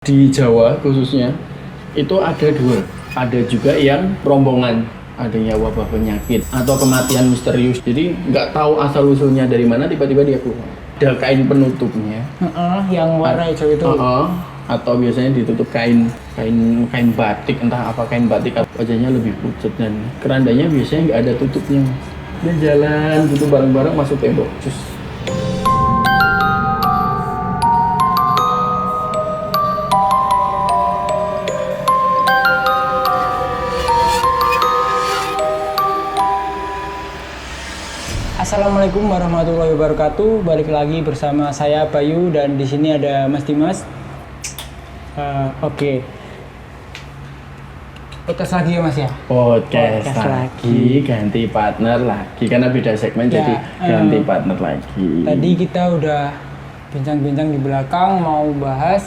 Di Jawa khususnya itu ada dua, ada juga yang rombongan, adanya wabah penyakit atau kematian misterius. Jadi nggak tahu asal usulnya dari mana, tiba-tiba dia keluar. Ada kain penutupnya, yang warna hijau itu. Atau biasanya ditutup kain batik, entah apa kain batik. Wajahnya lebih pucat dan kerandanya biasanya nggak ada tutupnya. Dia jalan gitu bareng-bareng masuk tembok. Cus. Assalamualaikum warahmatullahi wabarakatuh. Balik lagi bersama saya Bayu dan di sini ada Mas Dimas. Oke. Podcast lagi ya Mas ya? Podcast lagi, ganti partner lagi karena beda segmen Ya, jadi ganti partner lagi. Tadi kita udah bincang-bincang di belakang mau bahas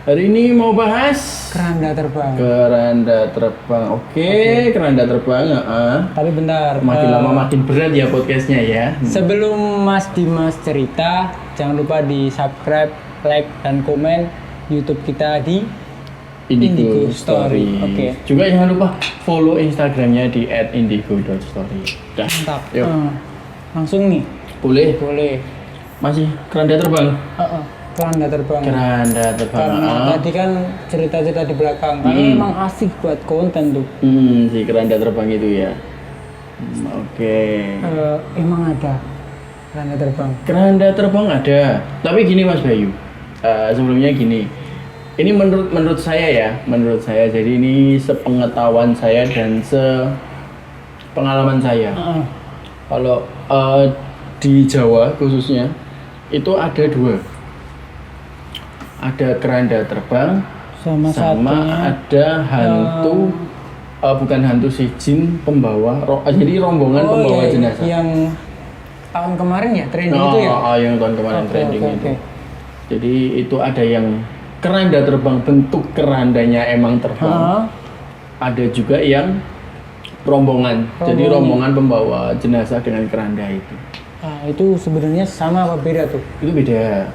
Hari ini mau bahas keranda terbang. keranda terbang. Oke. Keranda terbang. Tapi bentar. Makin lama makin berat ya podcastnya ya. Sebelum Mas Dimas cerita, jangan lupa di subscribe, like, dan komen YouTube kita di Indigo Story. Oke. Juga jangan lupa follow Instagramnya di @indigo.story. Dah. Mantap. Yuk. Langsung nih. Boleh. Masih keranda terbang. Keranda terbang. Keranda terbang. Karena tadi kan cerita-cerita di belakang, karena emang asik buat konten tuh. Si keranda terbang itu ya. Oke. Emang ada keranda terbang. Keranda terbang ada. Tapi gini Mas Bayu. Sebelumnya gini. Ini menurut saya ya, menurut saya. Jadi ini sepengetahuan saya dan sepengalaman saya. Kalau di Jawa khususnya itu ada dua. Ada keranda terbang sama Satunya, ada hantu bukan hantu sih, jin pembawa jadi rombongan pembawa jenazah. Yang tahun kemarin ya trending itu ya. Yang tahun kemarin trending itu. Oke. Jadi itu ada yang keranda terbang, bentuk kerandanya emang terbang. Ada juga yang rombongan. Jadi rombongan pembawa jenazah dengan keranda itu. Itu sebenarnya sama apa beda tuh? Itu beda.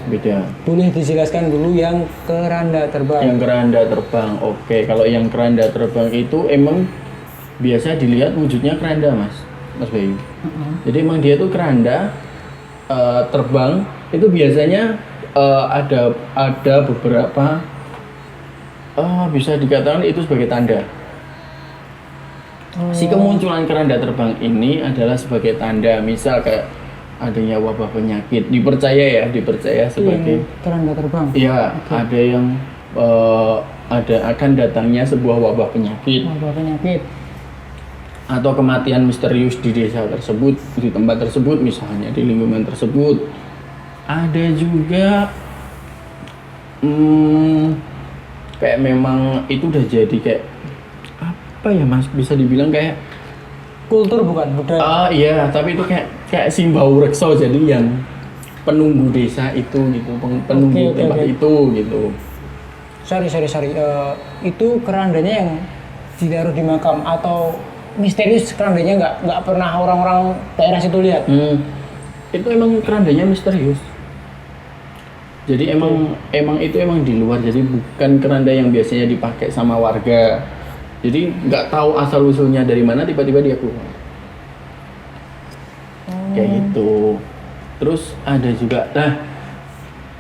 Beda. Boleh dijelaskan dulu yang keranda terbang. Yang keranda terbang. Oke, kalau yang keranda terbang itu emang biasa dilihat wujudnya keranda, Mas Bayu. Jadi emang dia tuh keranda terbang itu biasanya ada beberapa bisa dikatakan itu sebagai tanda. Si kemunculan keranda terbang ini adalah sebagai tanda, misal kayak adanya wabah penyakit, dipercaya sebagai keranda terbang. Iya, ada yang akan datangnya sebuah wabah penyakit atau kematian misterius di desa tersebut, di tempat tersebut, misalnya di lingkungan tersebut. Ada juga kayak memang itu udah jadi kayak apa ya Mas, bisa dibilang kayak Kultur bukan budaya. Iya, tapi itu kayak simbau rekso, jadi yang penunggu desa itu gitu, penunggu tempat itu gitu. Sorry. Itu kerandanya yang ditaruh di makam atau misterius, kerandanya nggak pernah orang-orang daerah situ lihat. Itu emang kerandanya misterius. Jadi emang itu emang di luar, jadi bukan keranda yang biasanya dipakai sama warga. Jadi nggak tahu asal usulnya dari mana, tiba-tiba dia keluar. Kayak gitu. Terus ada juga,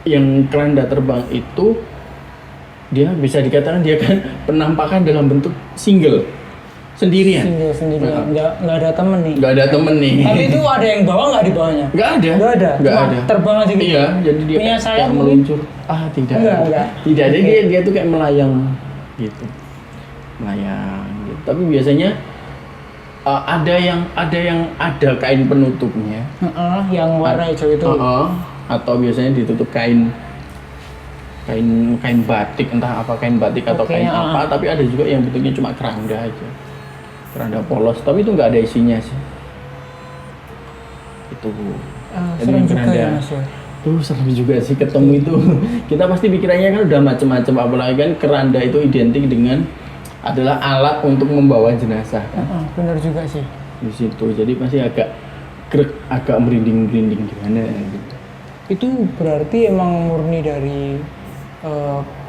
yang keranda terbang itu dia bisa dikatakan dia kan penampakan dalam bentuk single, sendirian. Sendirian. Nggak ada temen nih. Nggak ada temen nih. Tapi itu ada yang bawa nggak di bawahnya? Nggak ada. Cuma terbang aja gitu. Iya, jadi dia punya saya kayak meluncur. Tidak. Enggak. Tidak, jadi dia tuh kayak melayang gitu. Tapi biasanya ada yang ada kain penutupnya. Yang warna hijau itu. Atau biasanya ditutup kain batik, entah apa kain batik atau kain apa, tapi ada juga yang bentuknya cuma keranda aja, keranda polos, tapi itu nggak ada isinya sih. Itu serem juga ya Mas ya. Tuh serem juga sih ketemu itu. Kita pasti pikirannya kan udah macem-macem, apalagi kan keranda itu identik dengan adalah alat untuk membawa jenazah kan. Benar juga sih. Di situ jadi pasti agak merinding gimana gitu. Itu berarti emang murni dari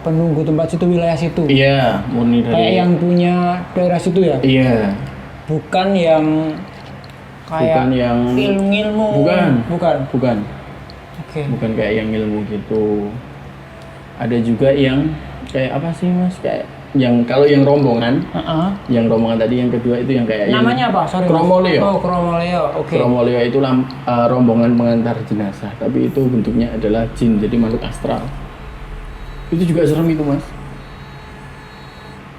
penunggu tempat situ, wilayah situ. Iya, murni dari. Kayak yang punya daerah situ ya. Iya. Bukan yang kayak Bukan yang ilmu-ilmu. Bukan. Oke. Bukan kayak yang ilmu gitu. Ada juga yang kayak apa sih Mas? Kayak yang kalau yang rombongan, yang rombongan tadi yang kedua itu yang kayak namanya apa? Sorry. Kromoleo. Oh, Kromoleo. Oke. Kromoleo itu rombongan pengantar jenazah, tapi itu bentuknya adalah jin, jadi makhluk astral. Itu juga serem itu Mas.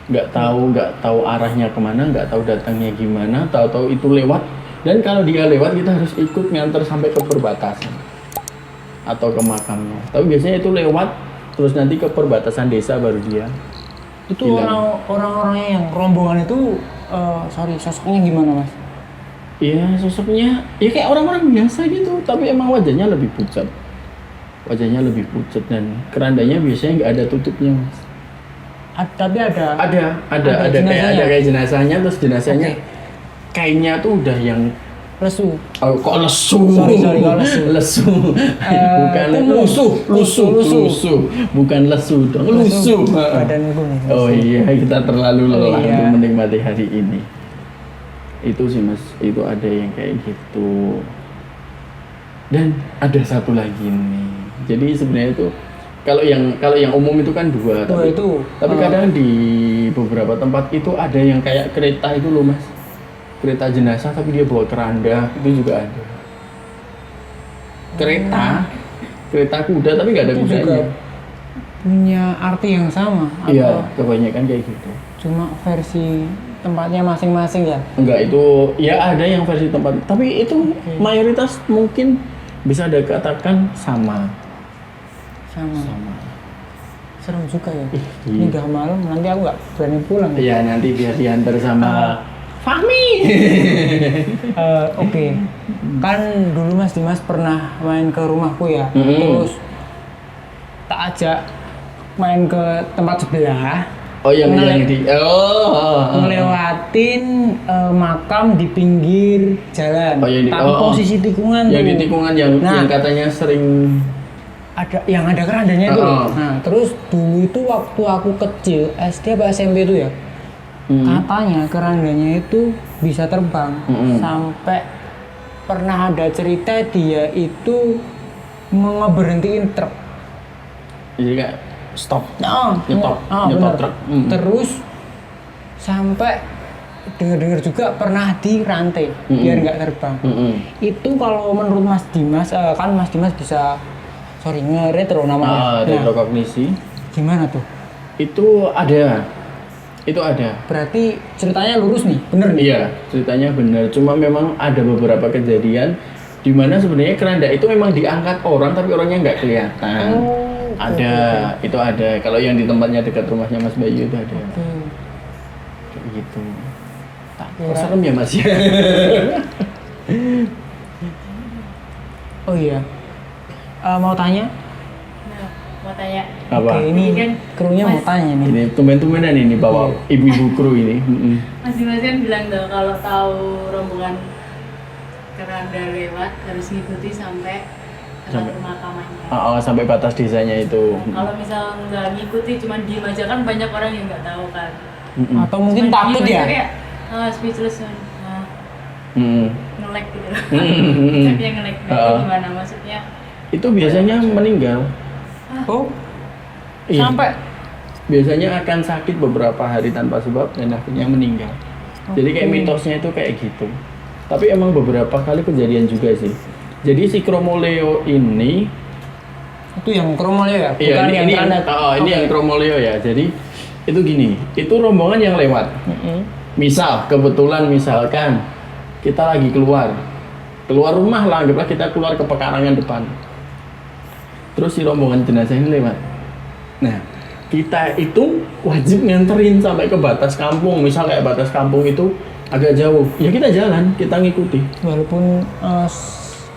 Nggak tahu arahnya kemana, nggak tahu datangnya gimana, tahu-tahu itu lewat. Dan kalau dia lewat kita harus ikut nganter sampai ke perbatasan atau ke makamnya. Tapi biasanya itu lewat terus nanti ke perbatasan desa baru dia. Itu orang-orangnya yang rombongan itu, sosoknya gimana Mas? Iya sosoknya, ya kayak orang-orang biasa gitu, tapi emang wajahnya lebih pucat. Wajahnya lebih pucat dan kerandanya biasanya nggak ada tutupnya Mas. Tapi ada kayak jenazahnya, terus jenazahnya kainnya tuh udah yang lesu. Oh, kok lesu? Sorry, kok lesu. Lesu. Bukan lusuh. Bukan lesu dong. Lusuh. Badanku nih. Oh iya, kita terlalu lelah iya. untuk menikmati hari ini. Itu sih Mas, itu ada yang kayak gitu. Dan ada satu lagi nih. Jadi sebenarnya itu kalau yang umum itu kan dua, tapi kadang di beberapa tempat itu ada yang kayak kereta itu loh Mas. Kereta jenazah tapi dia bawa keranda, itu juga ada. Kereta kuda tapi nggak ada itu kudanya. juga punya arti yang sama. Iya, kebanyakan kayak gitu. Cuma versi tempatnya masing-masing ya. Enggak, itu ya ada yang versi tempat, tapi itu mayoritas mungkin bisa dikatakan sama. Serem juga ya. Ini udah malam, nanti aku nggak berani pulang. Iya, nanti biar diantar sama Fahmi. Oke. Kan dulu Mas Dimas pernah main ke rumahku ya. Terus tak ajak main ke tempat sebelah. Oh yang di ngelewatin makam di pinggir jalan. Tapi posisi tikungan yang tuh. di tikungan yang katanya sering ada kerandanya itu. Nah, terus dulu itu waktu aku kecil, SD apa SMP itu ya. Katanya kerandanya itu bisa terbang sampai pernah ada cerita dia itu ngeberhentiin truk. Jadi kayak stop, nyetop truk. Terus sampai dengar juga pernah dirantai biar nggak terbang. Itu kalau menurut Mas Dimas, kan Mas Dimas bisa nge-retro namanya. Retrokognisi. Gimana tuh? Itu ada. Berarti ceritanya lurus nih, bener nih? Iya, ceritanya bener. Cuma memang ada beberapa kejadian di mana sebenarnya keranda itu memang diangkat orang, tapi orangnya nggak kelihatan. Itu ada. Kalau yang di tempatnya dekat rumahnya Mas Bayu itu ada. Kayak gitu. Serem ya Mas ya. Oh iya. Mau tanya? Mau tanya. Apa? Oke, ini kan krunya mau tanya nih. Ini tumben-tumbenan ini bawa ibu-ibu kru ini. Mas Dimas kan bilang dong kalau tahu rombongan keranda lewat harus ngikuti sampai pemakamannya. Sampai batas desanya itu. Kalau misal nggak ngikuti cuma diem aja kan banyak orang yang nggak tahu kan. Atau mungkin takut ya? Kayak speechless nge-lag gitu. Tapi yang nge-lag itu gimana maksudnya? Itu biasanya meninggal. Sampai biasanya akan sakit beberapa hari tanpa sebab dan akhirnya meninggal. Jadi kayak mitosnya itu kayak gitu. Tapi emang beberapa kali kejadian juga sih. Jadi si Kromoleo ini itu yang Kromoleo ya? Bukan ini yang Kromoleo ya. Jadi itu gini, itu rombongan yang lewat. Misalkan kita lagi keluar rumah lah, anggaplah kita keluar ke pekarangan depan. Terus si rombongan jenazah ini lewat. Nah, kita itu wajib nganterin sampai ke batas kampung. Misal kayak batas kampung itu agak jauh, ya kita jalan, kita ngikuti. Walaupun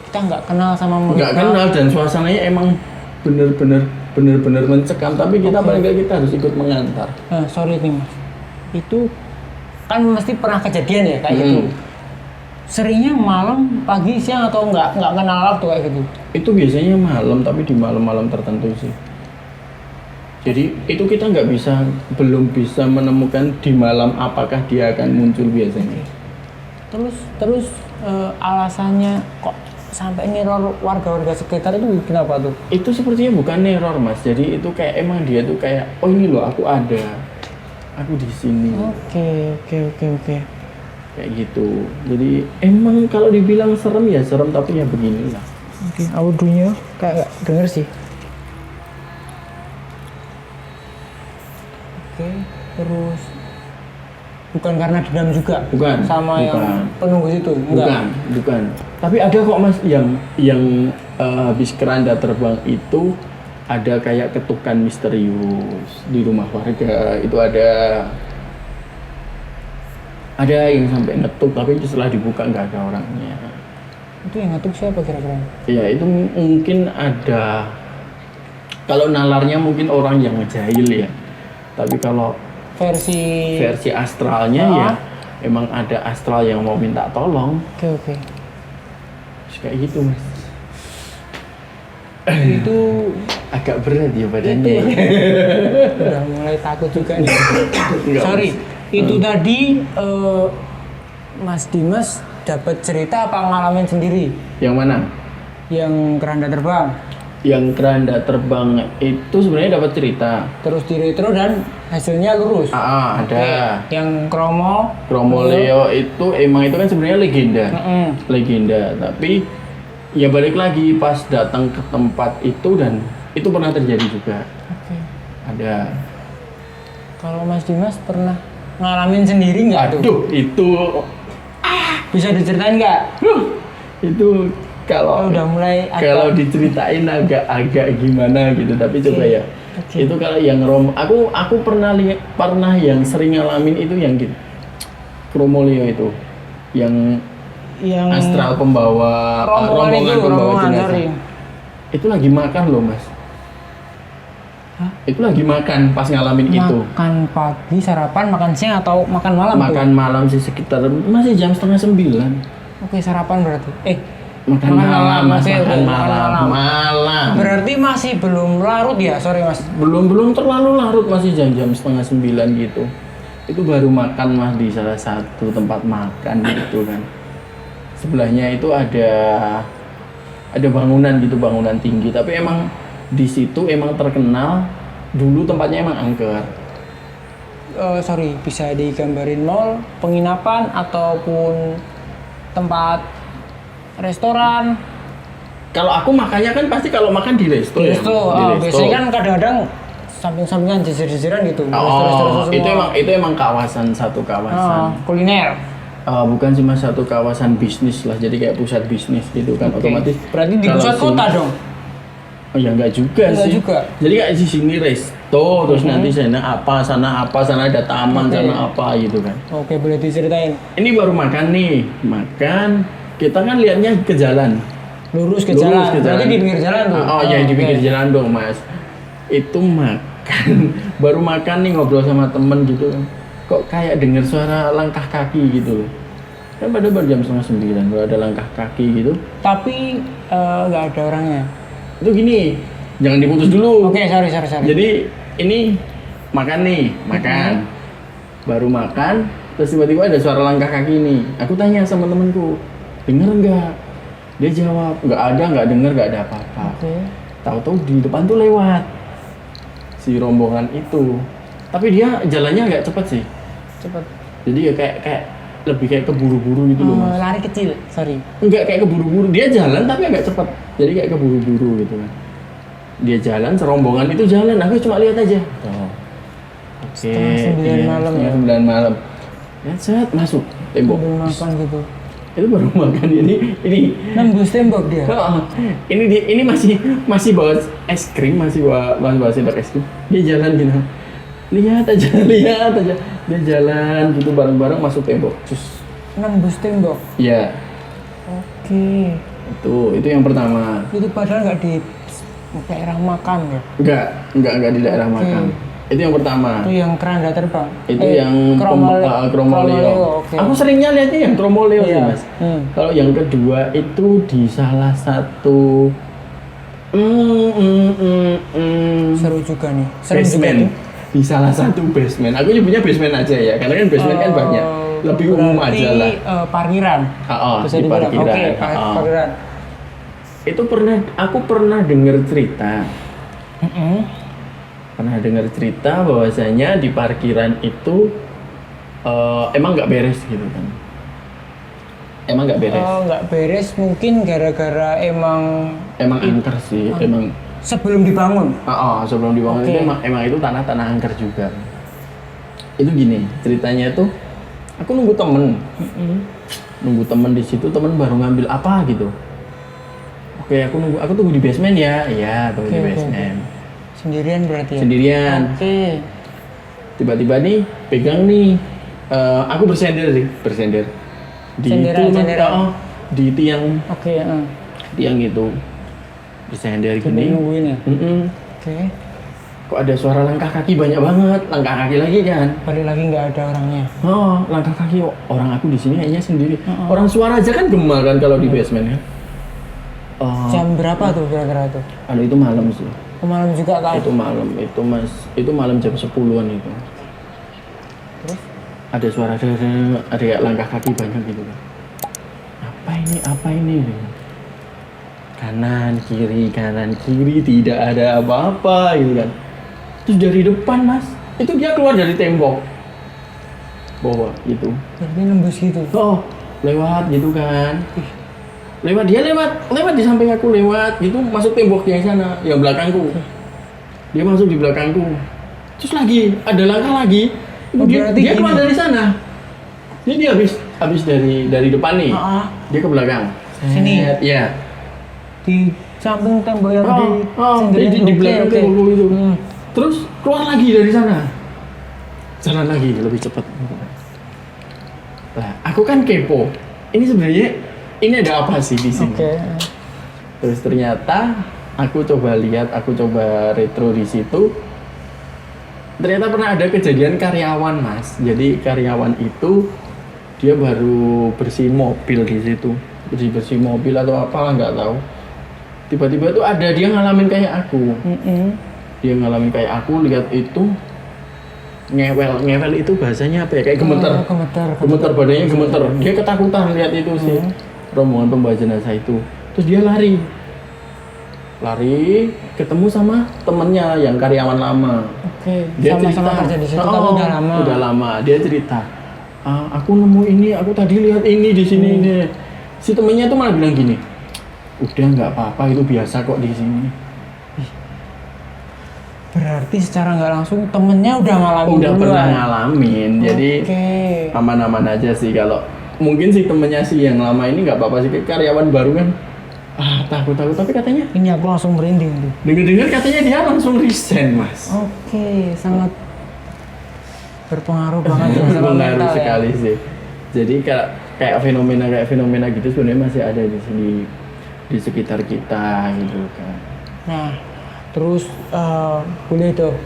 kita nggak kenal sama mereka. Nggak kenal dan suasananya emang bener-bener mencekam. Tapi kita paling nggak kita harus ikut mengantar. Sorry nih Mas, itu kan mesti pernah kejadian ya kayak gitu. Seringnya malam, pagi, siang atau nggak kenal waktu kayak gitu? Itu biasanya malam, tapi di malam-malam tertentu sih. Jadi itu kita belum bisa menemukan di malam apakah dia akan muncul biasanya. Terus alasannya kok sampai neror warga-warga sekitar itu kenapa tuh? Itu sepertinya bukan neror mas, jadi itu kayak emang dia tuh kayak oh ini loh aku di sini. Oke. Kayak gitu. Jadi emang kalau dibilang serem ya serem, tapi ya beginilah. Oke, audionya kayak nggak denger sih. Oke, terus bukan karena dendam juga? Bukan. Sama yang penunggu situ? Bukan. Tapi ada kok mas yang habis keranda terbang itu ada kayak ketukan misterius di rumah warga. Itu ada yang sampai ngetuk, tapi setelah dibuka nggak ada orangnya. Itu yang ngetuk siapa kira-kira? Ya itu mungkin ada, kalau nalarnya mungkin orang yang ngejahil ya. Tapi kalau versi astralnya ya emang ada astral yang mau minta tolong. Oke. Terus kayak gitu mas. Itu agak berat ya badannya. Udah mulai takut juga nih. Enggak, Sorry, mas. itu tadi Mas Dimas dapat cerita apa ngalamin sendiri? Yang mana? Yang keranda terbang. Yang keranda terbang itu sebenarnya dapat cerita. Terus di retro dan hasilnya lurus. Ada. Yang Kromo Leo itu emang itu kan sebenarnya legenda. Tapi ya balik lagi pas datang ke tempat itu dan itu pernah terjadi juga. Oke. Ada. Kalau Mas Dimas pernah ngalamin sendiri nggak tuh? Aduh, itu Bisa diceritain nggak? itu kalau udah mulai kalau diceritain agak gimana gitu, tapi coba ya. Itu kalau yang aku pernah yang sering ngalamin itu yang gitu. Kromolio itu yang astral pembawa rombongan pembawa jenazah. Itu lagi makan loh mas. Hah? Itu lagi makan pas ngalamin itu. Makan pagi, sarapan, makan siang atau makan malam? Makan malam sih sekitar masih jam 8:30. Oke, sarapan berarti. Makan malam, mas. Makan malam. Berarti masih belum larut ya? Sorry mas. Belum terlalu larut, masih jam 8:30 gitu. Itu baru makan mas di salah satu tempat makan gitu kan. Sebelahnya itu ada bangunan gitu, bangunan tinggi. Tapi emang di situ emang terkenal dulu tempatnya emang angker. Sorry, bisa digambarin mall, penginapan ataupun tempat restoran? Kalau aku makannya kan pasti kalau makan di resto. Di ya. resto. Biasanya kan kadang-kadang samping-sampingan jejer-jejeran gitu. Itu emang satu kawasan. Kuliner. Bukan cuma satu kawasan bisnis lah, jadi kayak pusat bisnis gitu kan. Otomatis. Berarti di pusat kota dong? Oh ya enggak juga sih. Jadi kayak di sini resto, terus nanti sana ada taman, sana apa gitu kan. Oke, boleh diceritain. Ini baru makan nih, kita kan lihatnya ke jalan. Lurus ke jalan. Berarti di pinggir jalan tuh. Di pinggir jalan dong mas. Itu makan, baru makan nih ngobrol sama temen gitu kan. Kok kayak dengar suara langkah kaki gitu loh. Kan pada jam 8:30 baru ada langkah kaki gitu. Tapi nggak ada orangnya. Itu gini, jangan diputus dulu. Oke, sorry. Jadi ini makan. Baru makan, terus tiba-tiba ada suara langkah kaki nih. Aku tanya sama temenku, denger nggak? Dia jawab, nggak denger, nggak ada apa-apa. Tahu-tahu di depan tuh lewat si rombongan itu. Tapi dia jalannya agak cepet sih. Cepet. Jadi ya kayak lebih kayak keburu-buru gitu loh mas. Lari kecil, sorry. Enggak kayak keburu-buru, dia jalan tapi agak cepat. Jadi kayak keburu-buru gitu kan. Dia jalan, serombongan itu jalan, aku cuma lihat aja. Oke. 9:30 ya. 9:30. Ya set masuk tembok. Baru makan gitu. Itu baru makan ini. Nembus tembok dia. Ini masih bawa es krim, masih bawa sendok es krim. Dia jalan gitu. Lihat aja. Dia jalan gitu bareng-bareng masuk tembok. Cus. Nembus tembok. Iya. Oke. Itu yang pertama. Itu padahal nggak di daerah makan ya? Enggak di daerah makan. Itu yang pertama. Itu yang keranda terbang. Itu yang Kromolio. Okay. Aku seringnya lihatnya yang Kromolio sih, Iya. Mas. Kalau yang kedua itu di salah satu Seru juga nih. Serem juga Basement. tuh. Di salah satu basement. Aku nyebutnya basement aja ya, karena kan basement kan banyak. Lebih umum Berarti, aja lah. Parkiran. Di Bisa dibilang. parkiran. Oke, parkiran. Itu aku pernah dengar cerita. Pernah dengar cerita bahwasanya di parkiran itu emang nggak beres gitu kan. Emang nggak beres. Nggak beres mungkin gara-gara emang Angker sih, emang. sebelum dibangun. Sebelum dibangun Oke. itu emang itu tanah angker juga. Itu gini, ceritanya tuh aku nunggu temen di situ, temen baru ngambil apa gitu. Oke, aku tunggu di basement ya. Iya, tunggu di Oke. basement. Sendirian berarti ya? Sendirian. Oke. Tiba-tiba nih pegang nih, aku bersender. Di Senderan, itu, senderan. di tiang Oke, gitu, bersender sambil gini. nungguin ya? Mm-mm. Oke. Kok ada suara langkah kaki banyak banget, langkah kaki lagi kan? Balik lagi nggak ada orangnya. Langkah kaki orang aku di sini kayaknya sendiri. Orang suara aja kan gema kan kalau di basement kan. Jam berapa tuh kira-kira tuh? Itu malam sih. Malam juga tahu. Itu malam jam 10-an itu. Terus? Ada suara ada kayak langkah kaki banyak gitu kan. Apa ini? Kanan kiri tidak ada apa-apa gitu kan. Terus dari depan Mas, itu dia keluar dari tembok bawah gitu. Jadi nembus gitu. Lewat gitu kan. Lewat di samping aku, lewat gitu masuk tembok yang sana, yang belakangku. Dia masuk di belakangku. Terus lagi ada langkah lagi. Dia keluar dari sana. Jadi dia habis dari depan nih. Dia ke belakang. Sini. Iya. Di samping tembok yang di belakang tembok itu. Terus keluar lagi dari sana. Jalan lagi lebih cepat. Lah, aku kan kepo. Ini sebenarnya ada apa sih di sini? Oke. Terus ternyata aku coba retro di situ. Ternyata pernah ada kejadian karyawan Mas. Jadi karyawan itu dia baru bersih mobil di situ, bersih mobil atau apalah nggak tahu. Tiba-tiba tuh ada dia ngalamin kayak aku. Dia ngalamin kayak aku, lihat itu ngewel itu bahasanya apa ya? Kayak gemeter badannya gemeter. Dia ketakutan lihat itu sih rombongan pembawa jenazah itu. Terus dia lari ketemu sama temennya yang karyawan lama. Oke. Dia Sama-sama kerja di situ tapi udah lama. Dia cerita, aku nemu ini, aku tadi lihat ini di sini nih. Si temennya tuh malah bilang gini, udah nggak apa-apa, itu biasa kok di sini. Berarti secara nggak langsung temennya udah ngalamin Udah duluan. pernah ngalamin, jadi aman-aman aja sih. Kalau mungkin si temennya sih yang lama ini nggak apa-apa sih, karyawan baru kan takut tapi katanya Ini aku langsung merinding tuh. dengar katanya dia langsung resign Mas. Oke, sangat berpengaruh banget masalah Pengaruh mental ya. sekali sih. Jadi kayak fenomena gitu sebenarnya masih ada di sini, di sekitar kita gitu kan. Nah, terus boleh tuh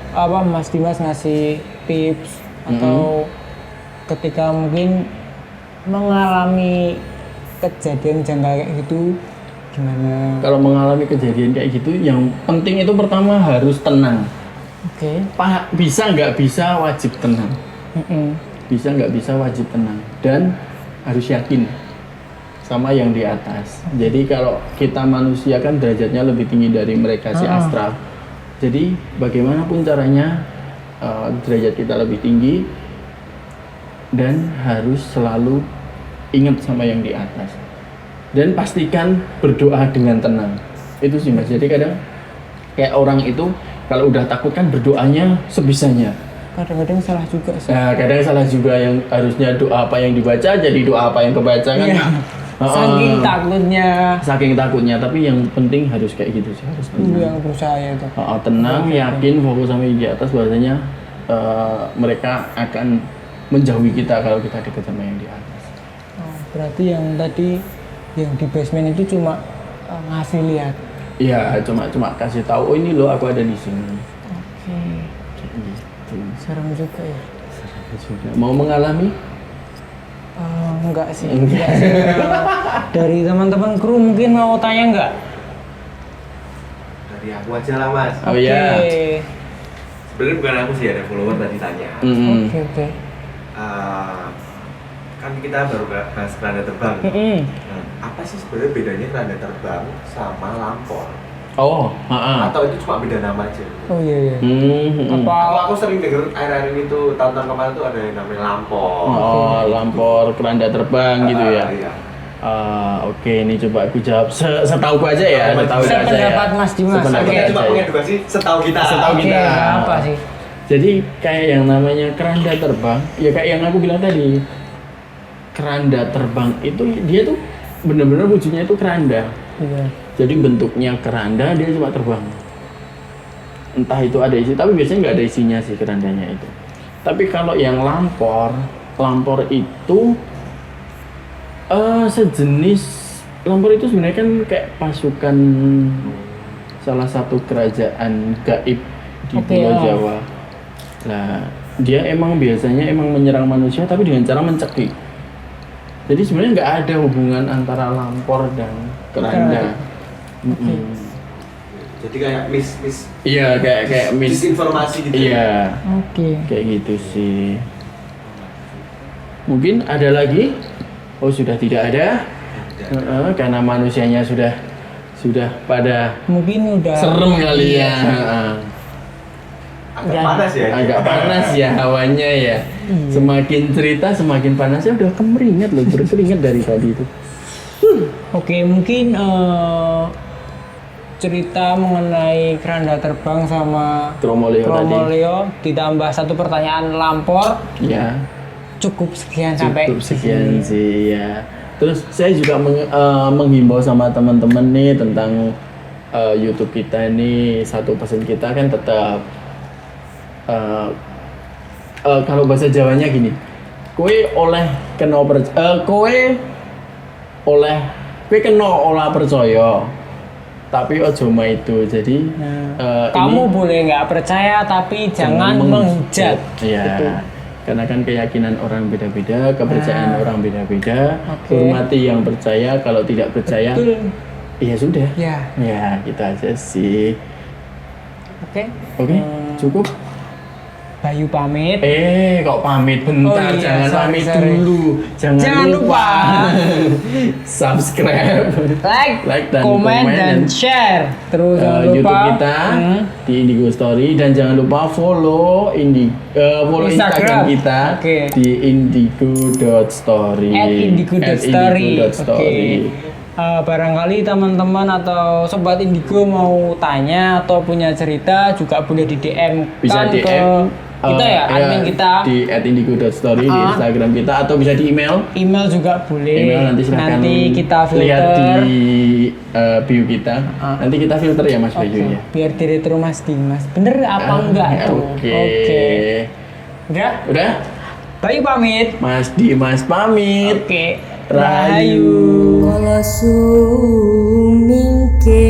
Mas Dimas ngasih tips atau ketika mungkin mengalami kejadian janggal kayak gitu gimana? Kalau mengalami kejadian kayak gitu, yang penting itu pertama harus tenang. Oke. Bisa nggak bisa wajib tenang. Bisa nggak bisa wajib tenang, dan harus yakin sama yang di atas. Jadi kalau kita manusia kan derajatnya lebih tinggi dari mereka si astral. Jadi bagaimanapun caranya derajat kita lebih tinggi, dan harus selalu ingat sama yang di atas. Dan pastikan berdoa dengan tenang. Itu sih Mas. Jadi kadang kayak orang itu kalau udah takut kan berdoanya sebisanya. Kadang-kadang salah juga sih. Nah, kadang salah juga, yang harusnya doa apa yang dibaca jadi doa apa yang kebaca kan. Iya. Saking takutnya, tapi yang penting harus kayak gitu sih, harus itu tenang. yang berusaha itu. Tenang, yakin, fokus sama yang di atas, bahwasanya mereka akan menjauhi kita kalau kita dekat sama yang di atas. Berarti yang tadi yang di basement itu cuma ngasih lihat. Iya, cuma kasih tahu, oh ini loh aku ada di sini. Oke. Kayak gitu. Serem juga ya. Sudah. Mau mengalami? Enggak sih. Enggak sih. Dari teman-teman kru mungkin mau tanya enggak? dari aku aja lah mas. Oh iya. Sebenarnya bukan aku sih, ada follower tadi tanya. Oke. Kan kita baru bahas keranda terbang. Nah, apa sih sebenarnya bedanya keranda terbang sama lampor? Oh, Atau itu cuma beda nama aja? Oh iya. Kalau aku sering denger akhir-akhir ini tuh tahun-tahun kemarin tuh ada yang namanya lampor. Oh, lampor keranda terbang gitu ya. Iya. Oke, ini coba aku jawab setauku aja ya, setahu aja ya. Sependapat Mas Dimas. Sependapat Kita aja cuma ya. punya edukasi setahu kita. Setahu Oke, kita. apa sih? Jadi kayak yang namanya keranda terbang, ya kayak yang aku bilang tadi. Keranda terbang itu dia tuh bener-bener wujudnya itu keranda. Iya. Jadi bentuknya keranda, dia cuma terbang. Entah itu ada isi, tapi biasanya nggak ada isinya sih kerandanya itu. Tapi kalau yang lampor itu sejenis lampor itu sebenarnya kan kayak pasukan salah satu kerajaan gaib di Pulau Jawa. Nah, dia emang biasanya menyerang manusia tapi dengan cara mencekik. Jadi sebenarnya nggak ada hubungan antara lampor dan keranda. Jadi kayak Iya, kayak misinformasi gitu. Iya. Oke. Kayak gitu sih. Mungkin ada lagi? Oh, sudah tidak ada. Karena manusianya sudah pada Mungkin udah serem kali ya. Agak panas ya. Agak panas ya hawanya ya. Semakin cerita semakin panasnya, udah kemeringat loh, berkeringat dari tadi itu. Oke, mungkin cerita mengenai keranda terbang sama Tromoleo ditambah satu pertanyaan lampor. Ya. Cukup sekian sampai Cukup sekian sih ya. Terus saya juga menghimbau sama teman-teman nih tentang YouTube kita nih, satu pesan kita kan tetap kalau bahasa Jawanya gini, kowe oleh kena olah percaya, tapi ojo itu. Jadi kamu ini, boleh nggak percaya tapi jangan menghujat. Ya. Gitu. Karena kan keyakinan orang beda-beda, kepercayaan orang beda-beda. Oke. Hormati yang percaya, kalau tidak percaya, ya sudah. Ya, gitu aja sih. Oke. Cukup. Bayu pamit. Kok pamit bentar, Oh iya, jangan sorry. pamit dulu. Jangan lupa subscribe, like dan komen dan share. Terus jangan lupa YouTube kita di Indigo Story, dan jangan lupa follow Instagram kita di indigo.story. @indigo.story. Barangkali teman-teman atau sobat Indigo mau tanya atau punya cerita juga boleh di DM Bisa ke DM kita ya, admin kita di @indigo.story di Instagram kita, atau bisa di email juga boleh. Email nanti silakan kita filter, lihat di bio kita. Nanti kita filter ya Mas Bayu ya. biar di retro Mas Dimas bener apa enggak tuh. Oke. Udah? Bayu pamit. Mas Dimas pamit. Oke. Rahayu. Kalau sumingke